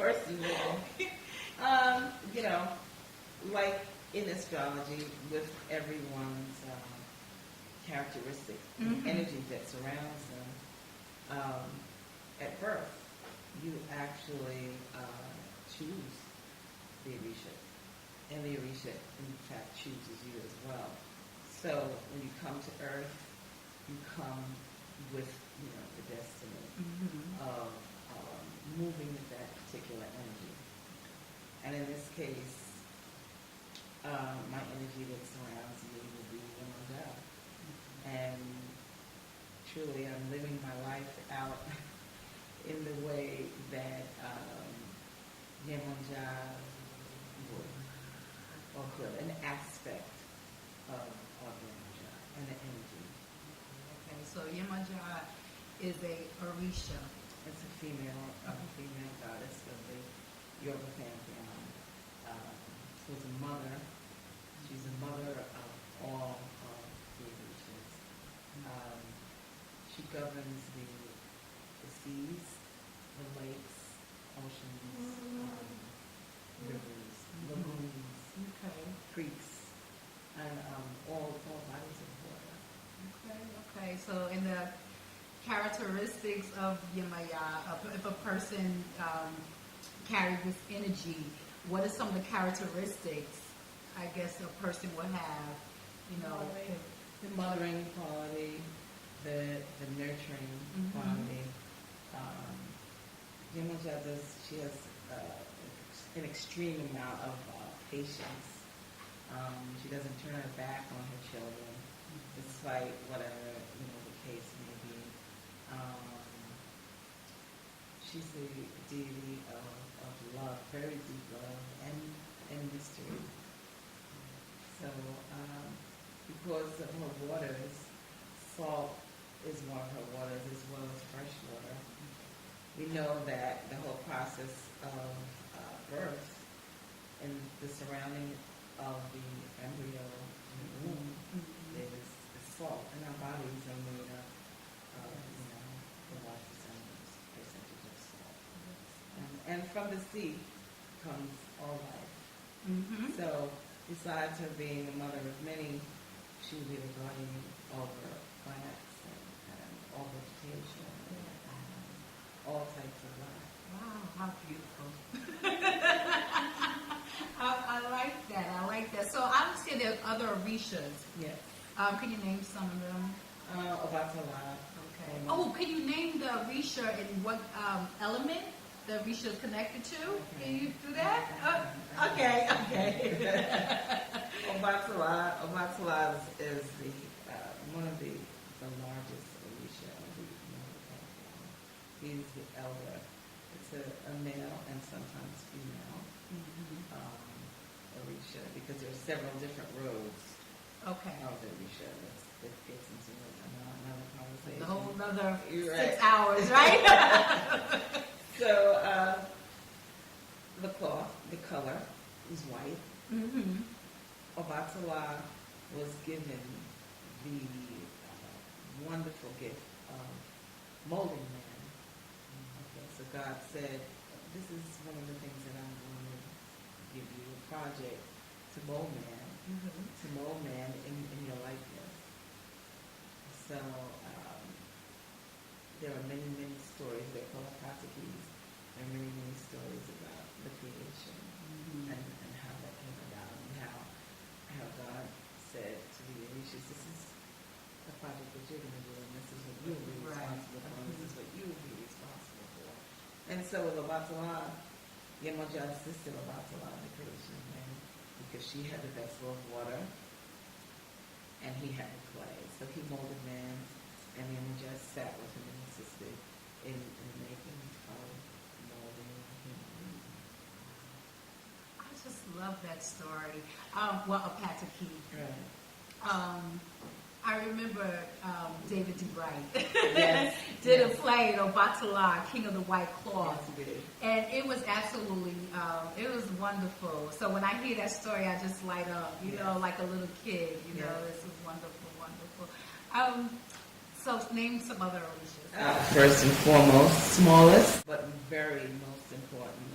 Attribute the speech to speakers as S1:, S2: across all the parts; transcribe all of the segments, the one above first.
S1: person. You know, like in astrology, with everyone's characteristics and energy that surrounds them, at birth, you actually choose the Orisha. And the Orisha, in fact, chooses you as well. So when you come to Earth, you come with, the destiny of moving with that particular energy. And in this case, my energy that surrounds me will be Yemaya. And truly, I'm living my life out in the way that Yemaya would, or could, an aspect of Yemaya and the energy.
S2: Okay, so Yemaya is a Orisha.
S1: It's a female goddess of the Yoruba pantheon. Who's a mother. She's a mother of all of the Orishas. She governs the seas, the lakes, oceans, rivers, lagoons, creeks, and all bodies of water.
S2: Okay. So in the characteristics of Yemaya, if a person carries this energy, what are some of the characteristics, I guess, a person would have,
S1: The mothering quality, the nurturing quality. Yemaya she has an extreme amount of patience. She doesn't turn her back on her children, despite whatever, the case may be. She's the deity of love, very deep love and mystery. So, because of her waters, salt is one of her waters as well as fresh water. We know that the whole process of birth and the surrounding of the embryo in the womb is salt, and our bodies are made up of, the large percentage of salt. And from the sea comes all life. So, besides her being the mother of many, she will be the guardian over plants and all vegetation and all types of life.
S2: Wow, how beautiful. I like that. So I understand there are other Orishas.
S1: Yes.
S2: Can you name some of them?
S1: Obatala.
S2: Okay. Oh, can you name the Orisha and what element the Orisha is connected to?
S1: Okay.
S2: Can you do that? Okay.
S1: Obatala is the one of the largest Orisha of the pantheon. He's the elder. It's a male and sometimes female Orisha, because there are several different roads of the Orisha. That gets into another conversation.
S2: A whole another
S1: You're
S2: 6
S1: right.
S2: hours, right?
S1: So the cloth, the color is white. Obatala was given the wonderful gift of molding man. Okay, so God said, this is one of the things that I'm going to give you, a project to mold man, in your likeness. So there are many, many stories. They're called Katakis. There are many, many stories about the creation and how that came about, and how God said to the Orishas, this is the project that you're going to do, and this is what you'll be responsible for, and this is what you will be responsible for. And so with Obatala, Yemaya assisted Obatala in the creation of man, because she had the vessel of water, and he had the clay. So he molded man, and Yemaya sat with him and assisted in the making of molding him.
S2: I just love that story. A Pataki.
S1: Right.
S2: I remember David D. Wright
S1: Yes.
S2: did a play, Obatala, King of the White Cloth.
S1: Yes, he did.
S2: And it was absolutely, it was wonderful. So when I hear that story, I just light up, you know, like a little kid, you know, this is wonderful, wonderful. So name some other Orishas.
S1: First and foremost, smallest, but very most important,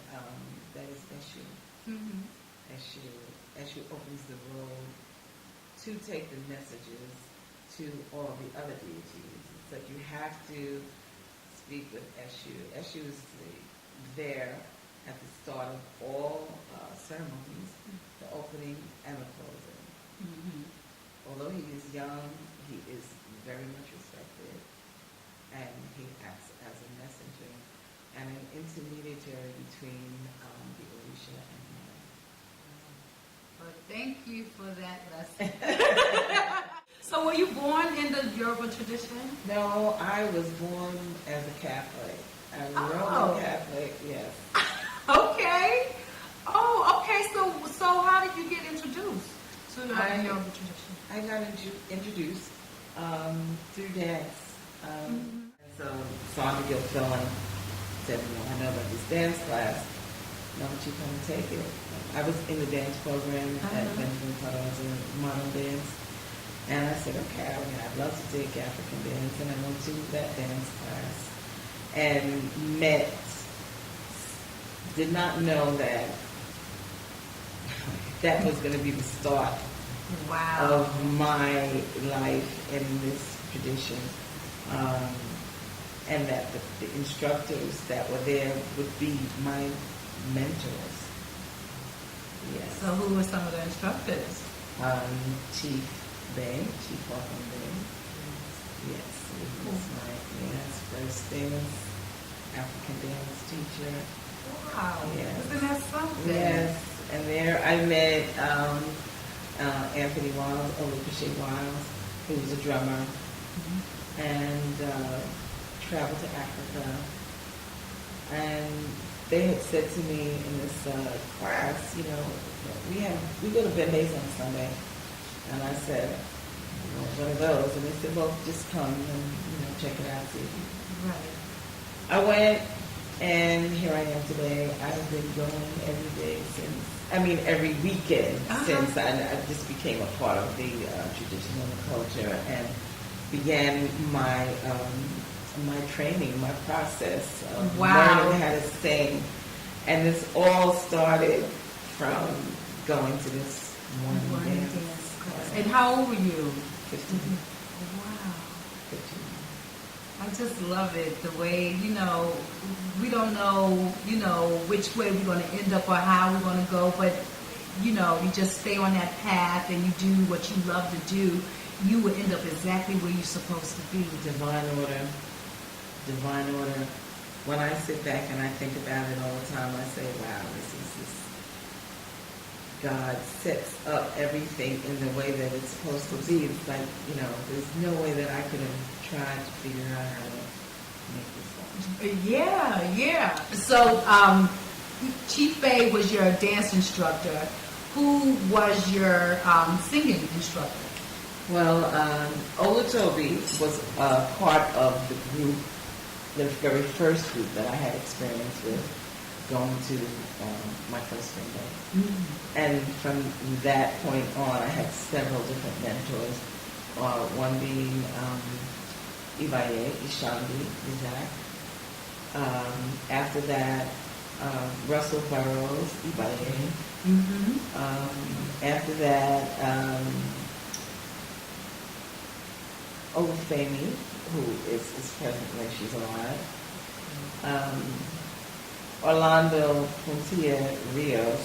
S1: Eshu opens the road to take the messages to all the other deities. It's like you have to speak with Eshu. Eshu is there at the start of all ceremonies, the opening and the closing.
S2: Mm-hmm.
S1: Although he is young, he is very much respected, and he acts as a messenger and an intermediary between the Orisha and man.
S2: Well, thank you for that lesson. So were you born in the Yoruba tradition?
S1: No, I was born as a Catholic. I was Roman Catholic, yes.
S2: Okay. Oh, okay. So how did you get introduced to the Yoruba tradition?
S1: I got introduced through dance. So Sandra Gilfillan said, I know about this dance class. Why don't you come and take it? I was in the dance program at Benjamin Carter's modern dance. And I said, okay, I'd love to take African dance. And I went to that dance class and did not know that that was going to be the start of my life in this tradition. And that the instructors that were there would be my mentors. Yes.
S2: So who were some of the instructors?
S1: Chief Walker Bay. Yes, he was my first dance, African dance teacher.
S2: Wow.
S1: Yes.
S2: Isn't that something?
S1: Yes. And there I met Anthony Wiles, Olusha Wiles, who was a drummer, and traveled to Africa. And they had said to me in this class, we go to Bende's on Sunday. And I said, what are those? And they said, well, just come and check it out. See.
S2: Right.
S1: I went, and here I am today. I've been going every weekend since I just became a part of the traditional culture and began my training, my process of learning how to sing. And this all started from going to this morning dance class.
S2: And how old were you?
S1: 15.
S2: Wow.
S1: 15.
S2: I just love it, the way, we don't know, which way we're going to end up or how we're going to go, but, you just stay on that path and you do what you love to do, you will end up exactly where you're supposed to be.
S1: Divine order. Divine order. When I sit back and I think about it all the time, I say, wow, this God sets up everything in the way that it's supposed to be. It's like, there's no way that I could have tried to figure out how to make this happen.
S2: Yeah. So, Chief Bay was your dance instructor. Who was your singing instructor?
S1: Well, Olatobi was part of the group, the very first group that I had experience with, going to my first swing day. And from that point on, I had several different mentors, one being Ibaye, Ishandi, Isaac. After that, Russell Burroughs, Ibaye. After that, Olufemi, who is presently, she's alive. Orlando Puntia Rios,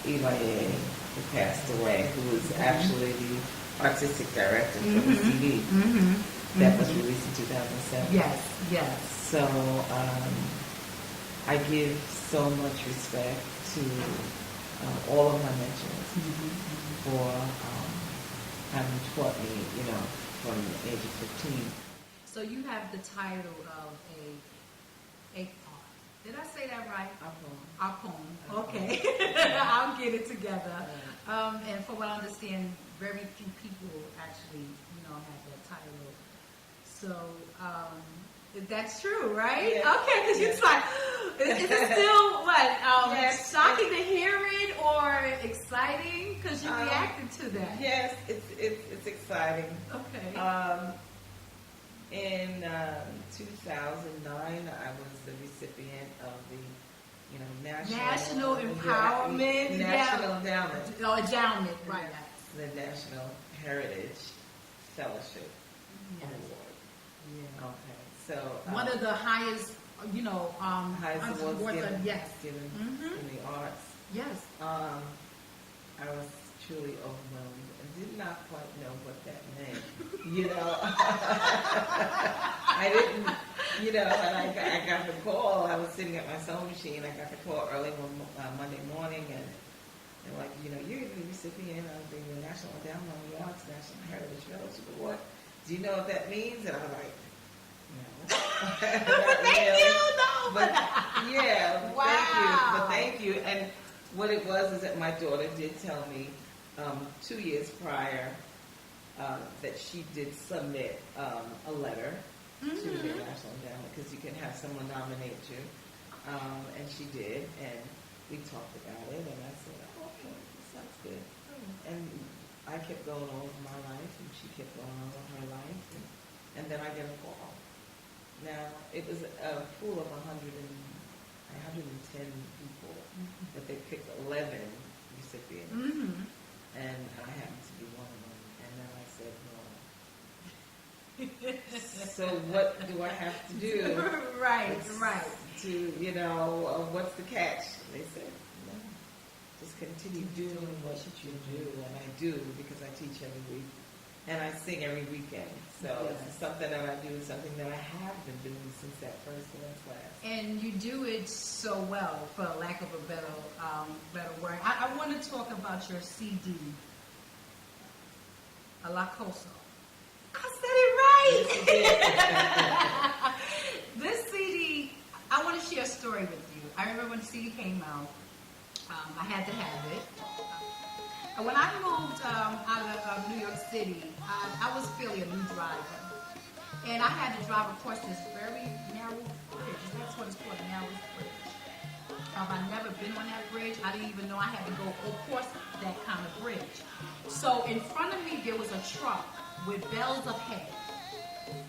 S1: Ibaye, who passed away, who was actually the artistic director for the CD that was released in 2007.
S2: Yes.
S1: So I give so much respect to all of my mentors for having taught me, from the age of 15.
S2: So you have the title of a did I say that right? Akpon. Okay. I'll get it together. And from what I understand, very few people actually, have that title. So, that's true, right?
S1: Yes.
S2: Okay, because it's like, is it still what? Shocking to hear it or exciting? Because you reacted to that.
S1: Yes, it's exciting.
S2: Okay.
S1: In 2009, I was the recipient of the
S2: National Empowerment.
S1: National Endowment.
S2: Oh, endowment, right.
S1: The National Heritage Fellowship
S2: Yes.
S1: Award. Yeah. Okay. So
S2: one of the highest,
S1: highest awards
S2: yes.
S1: given
S2: Mm-hmm.
S1: in the arts.
S2: Yes.
S1: I was truly overwhelmed and did not quite know what that meant. I didn't. And I got the call. I was sitting at my sewing machine. I got the call early one Monday morning, and they're like, you're the recipient of the National Endowment on the Arts National Heritage Fellowship Award. Do you know what that means? And I was like, no.
S2: Thank you. No.
S1: But yeah,
S2: wow.
S1: Thank you. And what it was is that my daughter did tell me 2 years prior that she did submit a letter to the National Endowment, because you can have someone nominate you. And she did, and we talked about it, and I said, oh, okay, this sounds good. And I kept going on with my life, and she kept going on with her life, and then I get a call. Now, it was a pool of 110 people, but they picked 11 recipients, and I happened to be one of them. And then I said, no. So what do I have to do?
S2: Right.
S1: To, what's the catch? They said, no, just continue doing what you do. And I do, because I teach every week. And I sing every weekend. So it's something that I do, something that I have been doing since that first class.
S2: And you do it so well, for lack of a better word. I want to talk about your CD, Alakoso. I said it right! This CD, I want to share a story with you. I remember when the CD came out, I had to have it. When I moved out of New York City, I was fairly a new driver. And I had to drive across this very narrow bridge. That's what it's called, a narrow bridge. I'd never been on that bridge. I didn't even know I had to go across that kind of bridge. So in front of me, there was a truck with bales of hay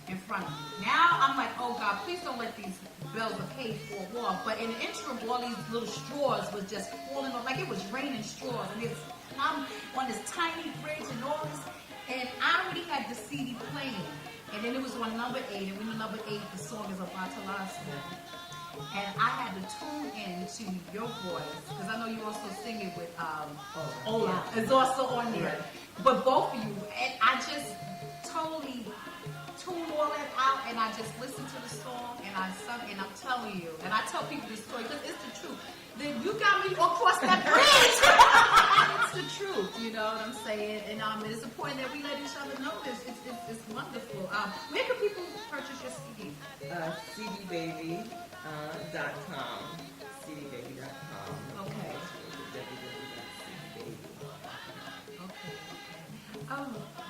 S2: in front of me. Now I'm like, oh God, please don't let these bales of hay fall off. But in the interim, all these little straws was just falling off, like it was raining straws. And I'm on this tiny bridge and all this, and I already had the CD playing. And then it was on number 8, and we know number 8, the song is Abatalaska. And I had to tune in to your voice, because I know you also sing it with Ola. It's also on there. But both of you, and I just totally tuned all that out, and I just listened to the song, and I sung, and I'm telling you, and I tell people this story, because it's the truth. Then you got me across that bridge. It's the truth, you know what I'm saying? And it's important that we let each other know this. It's wonderful. Where can people purchase your CD?
S1: cdbaby.com. cdbaby.com.
S2: Okay.
S1: www.cdbaby.com.
S2: Okay.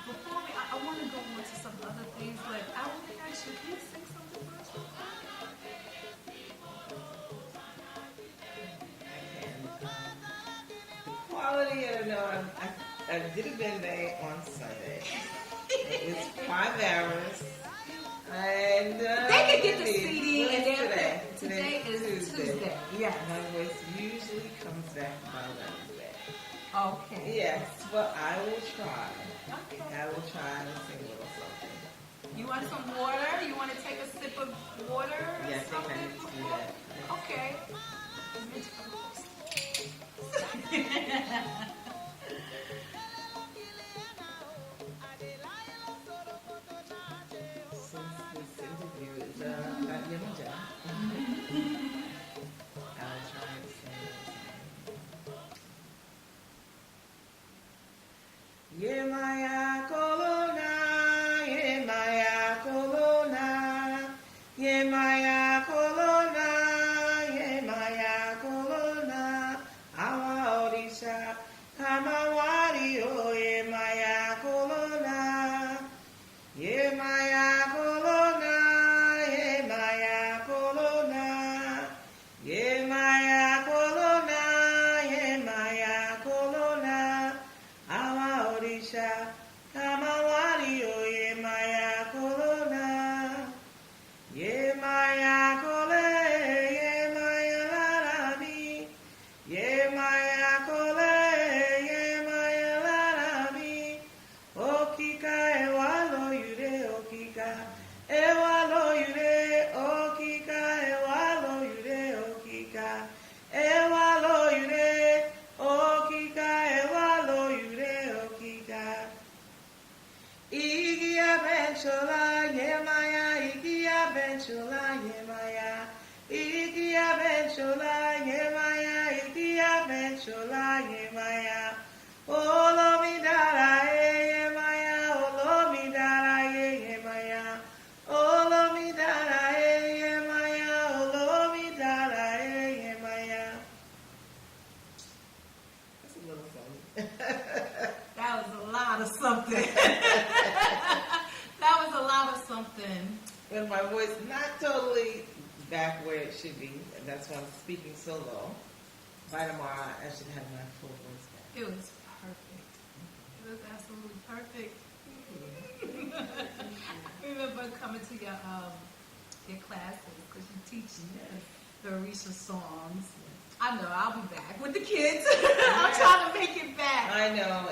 S2: Before I want to go on to some other things, but I want to ask you, can you sing something first?
S1: Quality, I don't know. I did a day on Sunday. It was 5 hours. And
S2: they can get the CD and
S1: today
S2: is Tuesday. Yeah.
S1: My voice usually comes back by Wednesday.
S2: Okay.
S1: Yes, but I will try.
S2: Okay.
S1: I will try and sing a little something.
S2: You want some water? You want to take a sip of water?
S1: Yeah, I think I need to do that.
S2: Okay.
S1: Since this interview is about Yemaya, I'll try and sing this. Yemaya Kolona, Yemaya Kolona, Yemaya Kolona, Yemaya Kolona, Awa Orisha, Kamawari o Yemaya Kolona, Yemaya Kolona, Yemaya Kolona, Yemaya Kolona, Yemaya Kolona, Awa Orisha, Yemaya Kole, Yemaya Larabi, Okika Ewalo Yude, Okika Ewalo Yude, Okika Ewalo Yude, Okika Ewalo Yude, Okika Ewalo Yude, Okika Igia Benchola Yemaya, Igia Benchola Yemaya, Igia Benchola Yemaya, Igia Benchola Yemaya, Olomi Dara Yemaya, Olomi Dara Yemaya, Olomi Dara Yemaya, Olomi Dara Yemaya. That's a little something.
S2: That was a lot of something. That was a lot of something.
S1: When my voice not totally back where it should be, and that's why I'm speaking so low. By tomorrow, I should have my full voice back.
S2: It was perfect. It was absolutely perfect. I remember coming to your classes because you teach the Orisha songs. I know, I'll be back with the kids. I'm trying to make it back.
S1: I know,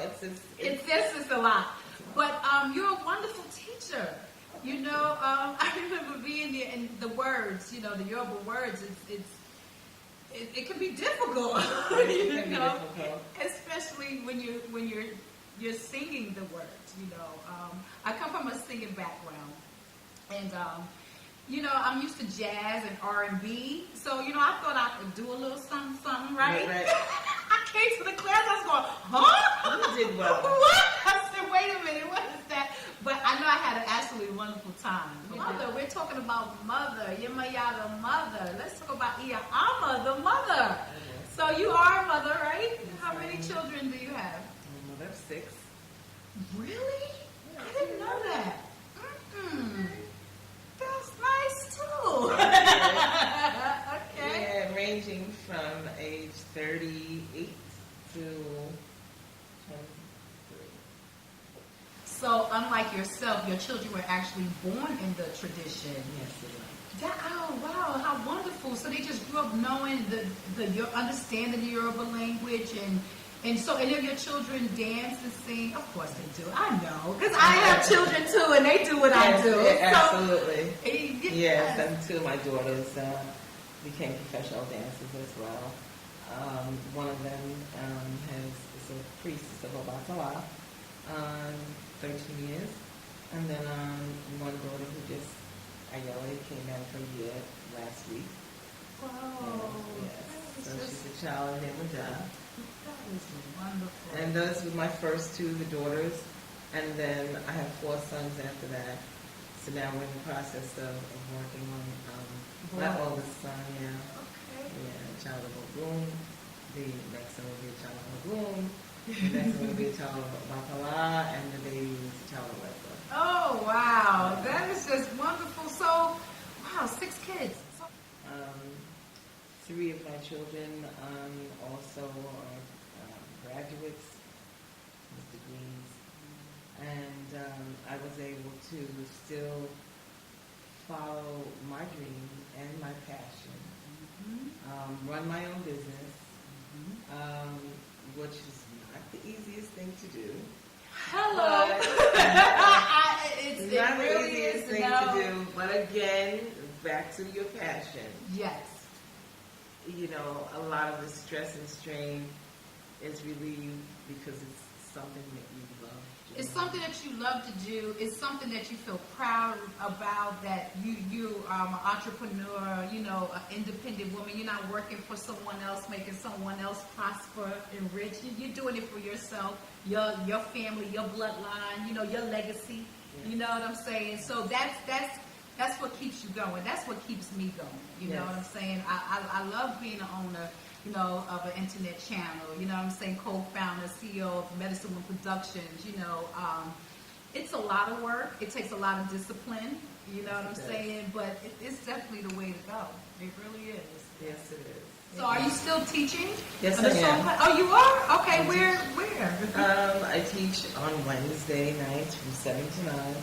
S2: It's just a lot. But you're a wonderful teacher. You know, I remember being there, and the words, you know, the Yoruba words, it can be difficult. You know, especially when you're singing the words. You know, I come from a singing background, and you know, I'm used to jazz and R&B, so you know, I thought I could do a little something, right?
S1: Right.
S2: I came to the class, I was going, huh?
S1: You did well.
S2: What? I said, wait a minute, what is that? But I know I had an absolutely wonderful time. Mother, we're talking about mother, Yemaya the mother. Let's talk about Iya Amma, the mother. So you are a mother, right? How many children do you have?
S1: Mother of 6.
S2: Really? I didn't know that. That's nice too. Okay.
S1: Yeah, ranging from age 38 to 23.
S2: So, unlike yourself, your children were actually born in the tradition.
S1: Yes, they were.
S2: Oh, wow, how wonderful. So they just grew up knowing your understanding the Yoruba language, and so any of your children dance and sing? Of course they do. I know, because I have children too, and they do what I do.
S1: Absolutely.
S2: So,
S1: yes, and 2 of my daughters became professional dancers as well. One of them is a priestess of Obatala, 13 years. And then one daughter who just, Ayala, came out for a year last week.
S2: Wow.
S1: Yes. So she's a child named Ada.
S2: That is wonderful.
S1: And those were my first 2, the daughters. And then I have 4 sons after that. So now we're in the process of working on my oldest son,
S2: Okay.
S1: a child of Ogun. The next one will be a child of Ogun. The next one will be a child of Batala, and the baby is a child of Westwood.
S2: Oh, wow. That is just wonderful. So, wow, 6 kids.
S1: 3 of my children also are graduates with degrees. And I was able to still follow my dream and my passion. Run my own business, which is not the easiest thing to do.
S2: Hello.
S1: It's not the easiest thing to do, but again, back to your passion.
S2: Yes.
S1: You know, a lot of the stress and strain is relieved because it's something that you love to do.
S2: It's something that you love to do. It's something that you feel proud about, that you are an entrepreneur, you know, an independent woman. You're not working for someone else, making someone else prosper and rich. You're doing it for yourself, your family, your bloodline, you know, your legacy. Yes. You know what I'm saying? So that's what keeps you going. That's what keeps me going. You know what I'm saying? I love being an owner, you know, of an internet channel. You know what I'm saying? Co-founder, CEO of Medicine One Productions. You know, it's a lot of work. It takes a lot of discipline. You know what I'm saying? But it's definitely the way to go. It really is.
S1: Yes, it is.
S2: So are you still teaching?
S1: Yes, I am.
S2: Oh, you are? Okay, where?
S1: I teach on Wednesday nights from 7 to 9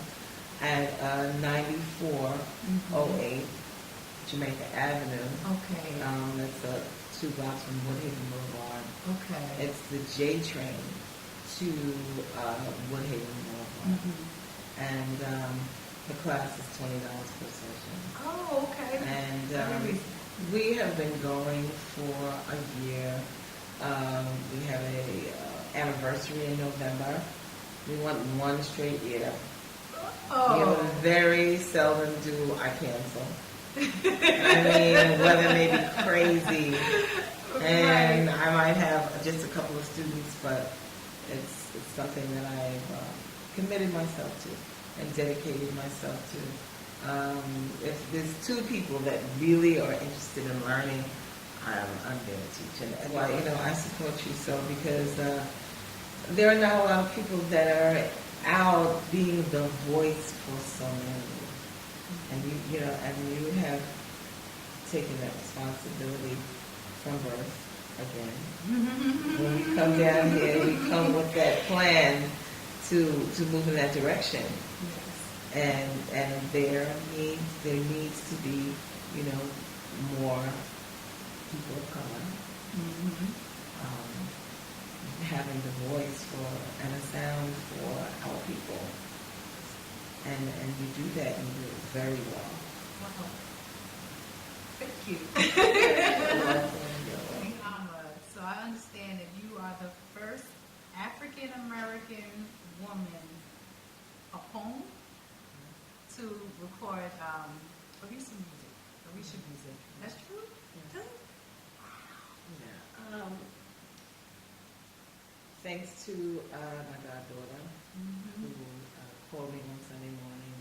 S1: at 9408 Jamaica Avenue.
S2: Okay.
S1: That's a 2 blocks from Woodhaven Boulevard.
S2: Okay.
S1: It's the J train to Woodhaven Boulevard.
S2: Mm-hmm.
S1: And the class is $20 per session.
S2: Oh, okay.
S1: And we have been going for a year. We have a anniversary in November. We went 1 straight year.
S2: Oh.
S1: We very seldom do I cancel. I mean, weather may be crazy, and
S2: right.
S1: I might have just a couple of students, but it's something that I've committed myself to and dedicated myself to. If there's 2 people that really are interested in learning, I'm there to teach. And that's why, I support you so, because there are not a lot of people that are out being the voice for so many. And you have taken that responsibility from birth again. When we come down here, we come with that plan to move in that direction.
S2: Yes.
S1: And there needs to be, more people of color. Having the voice and a sound for our people. And you do that, and you do it very well.
S2: Wow. Thank you. So I understand that you are the first African American woman, Akpon, to record Orisha music. That's true?
S1: Yeah. Yeah. Thanks to my goddaughter, who called me one Sunday morning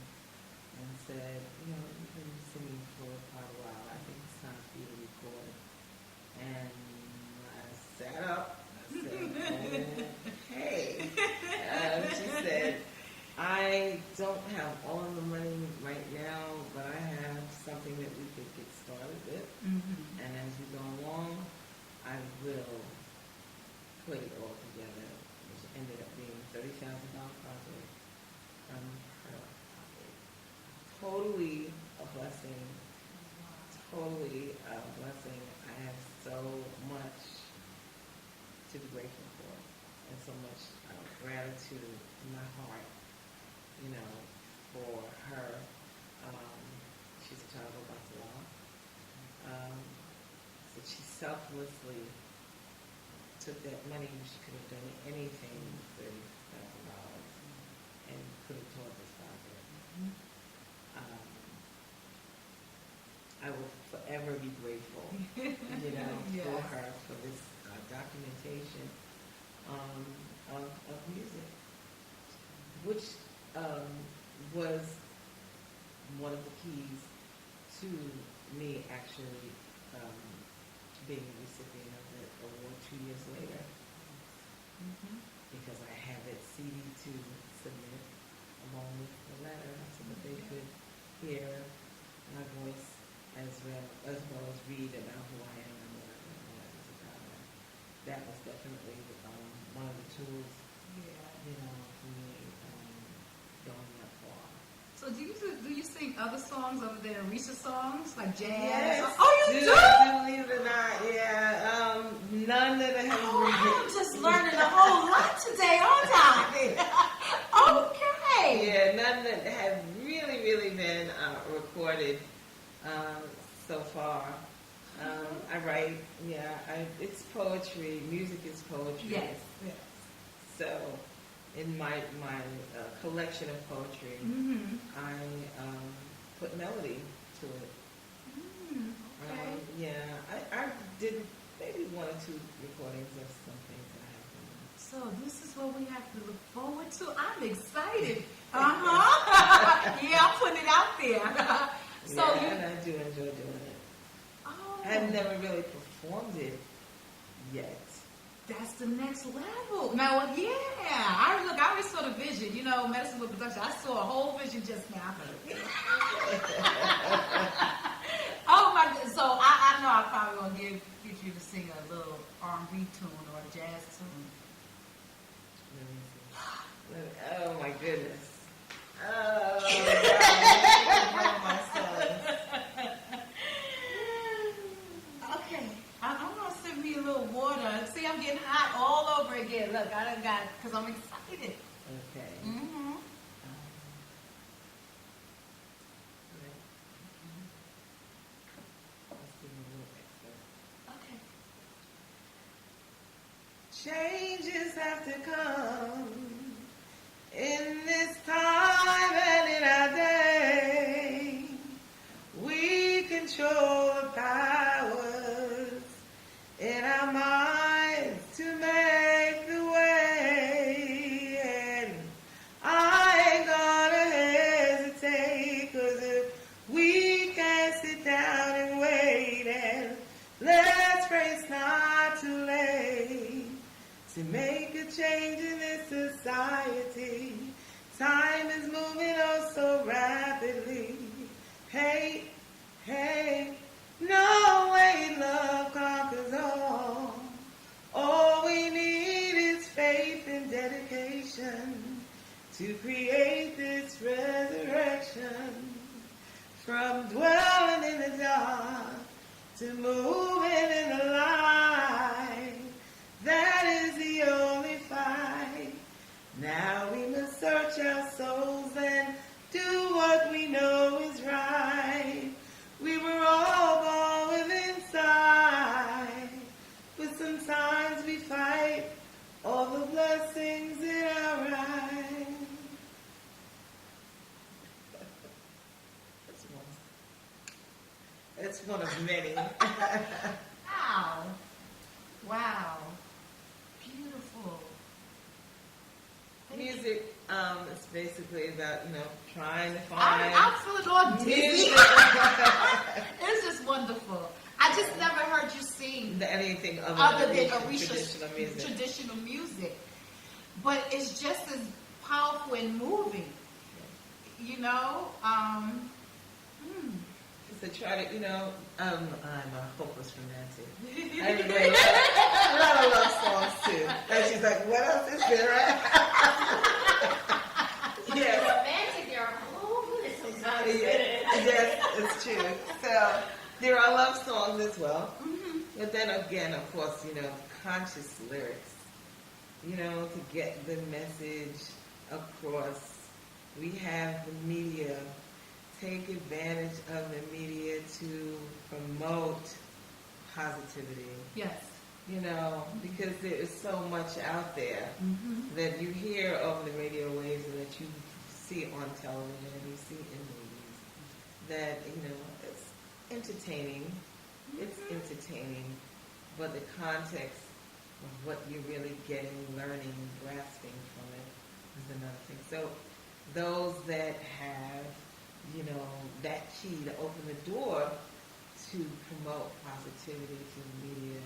S1: and said, you've been singing for quite a while. I think it's time for you to record. And I sat up. I said, okay. She said, I don't have all of the money right now, but I have something that we could get started with. And as we go along, I will put it all together, which ended up being a $30,000 project from her pocket. Totally a blessing. Totally a blessing. I have so much to be grateful for, and so much gratitude in my heart, for her. She's a child of Buffalo. So she selflessly took that money. She could have done anything, $30,000, and put it toward this project. I will forever be grateful,
S2: Yes.
S1: for her, for this documentation of music, which was one of the keys to me actually being a recipient of the award 2 years later, because I have it CD to submit along with the letter so that they could hear my voice as well as read about who I am and what I was about. That was definitely one of the tools, for me going that far.
S2: So do you sing other songs other than Orisha songs, like jazz?
S1: Yes.
S2: Oh, you do?
S1: Believe it or not, yeah. None that I have
S2: I'm just learning a whole lot today, aren't I? Okay.
S1: Yeah, none that have really, really been recorded so far. I write, it's poetry. Music is poetry.
S2: Yes.
S1: So, in my collection of poetry, I put melody to it.
S2: Okay.
S1: I did maybe 1 or 2 recordings of some things that I have done.
S2: So this is what we have to look forward to. I'm excited. Yeah, I'm putting it out there.
S1: And I do enjoy doing it.
S2: Oh.
S1: I've never really performed it yet.
S2: That's the next level. Now, I always saw the vision. Medicine with production. I saw a whole vision just now. Oh my God! So I know I'm probably gonna get you to sing a little R&B tune or a jazz tune.
S1: Oh my goodness! Oh God! My son.
S2: Okay, I'm gonna I'm getting hot all over again. Look, I done got, because I'm excited.
S1: Okay.
S2: Mm-hmm.
S1: Let's give me a little extra.
S2: Okay.
S1: Changes have to come in this time and in our day. We control the powers in our minds to make the way. And I ain't gonna hesitate, 'cause if we can't sit down and wait, and let's race not too late to make a change in this society. Time is moving oh so rapidly. Hey, hey, no way love conquers all. All we need is faith and dedication to create this resurrection. From dwelling in the dark to moving in the light. That is the only fight. Now we must search our souls and do what we know is right. We were all born with inside, but sometimes we fight all the blessings in our eyes. That's one of many.
S2: Wow. Wow. Beautiful.
S1: Music is basically about, trying to find
S2: I'm feeling all dizzy.
S1: music.
S2: It's just wonderful. I just never heard you sing
S1: Anything
S2: other than
S1: Orisha's
S2: Orisha's traditional music. But it's just as powerful and moving.
S1: To try to, I'm a hopeless romantic. I write a lot of love songs too. And she's like, what else is there, right? Yes.
S3: Romantic, there are hopeless sometimes.
S1: Yes, it's true. So there are love songs as well.
S2: Mm-hmm.
S1: But then again, of course, conscious lyrics, to get the message across. We have the media. Take advantage of the media to promote positivity.
S2: Yes.
S1: Because there is so much out there that you hear over the radio waves and that you see on television and you see in movies that, it's entertaining. It's entertaining, but the context of what you're really getting, learning, grasping from it is another thing. So those that have that key to open the door to promote positivity to the media,